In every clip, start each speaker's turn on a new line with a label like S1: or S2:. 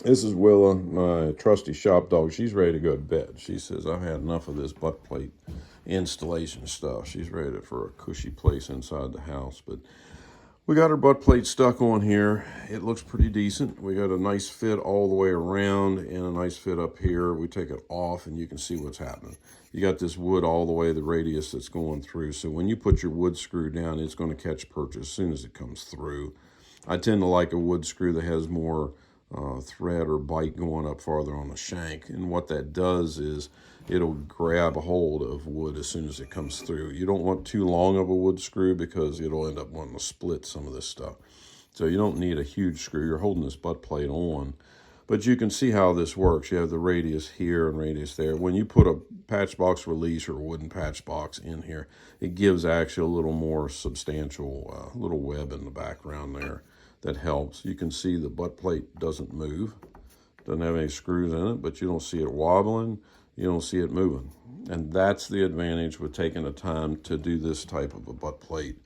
S1: This is Willa, my trusty shop dog. She's ready to go to bed. She says, I've had enough of this butt plate installation stuff. She's ready for a cushy place inside the house. But we got her butt plate stuck on here. It looks pretty decent. We got a nice fit all the way around and a nice fit up here. We take it off and you can see what's happening. You got this wood all the way, the radius that's going through. So when you put your wood screw down, it's going to catch purchase as soon as it comes through. I tend to like a wood screw that has more thread or bite going up farther on the shank, and what that does is it'll grab a hold of wood as soon as it comes through. You don't want too long of a wood screw because it'll end up wanting to split some of this stuff. So you don't need a huge screw. You're holding this butt plate on, but you can see how this works. You have the radius here and radius there. When you put a patch box release or a wooden patch box in here, it gives actually a little more substantial little web in the background there. That helps. You can see the butt plate doesn't move. Doesn't have any screws in it, but you don't see it wobbling. You don't see it moving. And that's the advantage with taking the time to do this type of a butt plate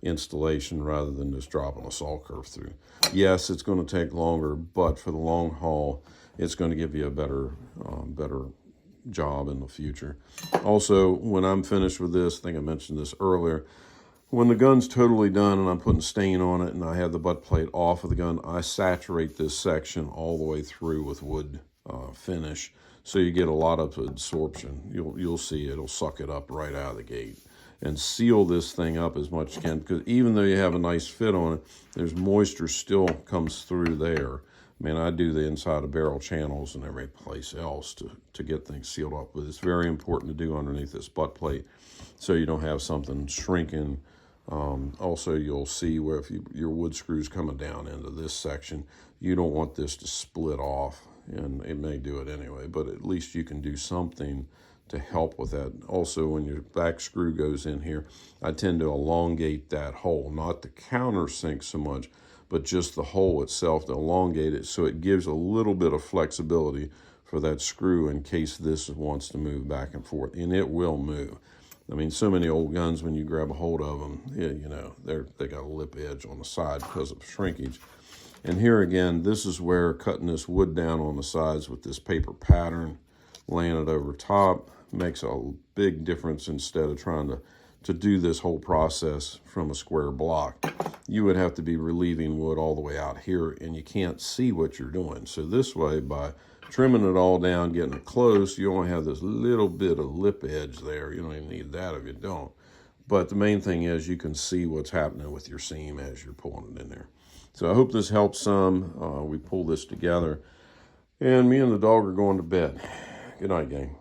S1: installation rather than just dropping a saw curve through. Yes, it's going to take longer, but for the long haul, it's going to give you a better job in the future. Also, when I'm finished with this, I think I mentioned this earlier, when the gun's totally done and I'm putting stain on it and I have the butt plate off of the gun, I saturate this section all the way through with wood finish, so you get a lot of absorption. You'll see it'll suck it up right out of the gate. And seal this thing up as much as you can, because even though you have a nice fit on it, there's moisture still comes through there. I mean, I do the inside of barrel channels and every place else to get things sealed up, but it's very important to do underneath this butt plate so you don't have something shrinking. Also, you'll see where if your wood screw's coming down into this section, you don't want this to split off, and it may do it anyway, but at least you can do something to help with that. Also, when your back screw goes in here, I tend to elongate that hole, not the countersink so much, but just the hole itself, to elongate it so it gives a little bit of flexibility for that screw in case this wants to move back and forth, and it will move. I mean, so many old guns, when you grab a hold of them, you know, they got a lip edge on the side because of shrinkage. And here again, this is where cutting this wood down on the sides with this paper pattern, laying it over top, makes a big difference. Instead of trying to do this whole process from a square block, you would have to be relieving wood all the way out here, and you can't see what you're doing. So this way, by trimming it all down, getting it close, you only have this little bit of lip edge there. You don't even need that if you don't. But the main thing is you can see what's happening with your seam as you're pulling it in there. So I hope this helps some. We pull this together, and me and the dog are going to bed. Good night, gang.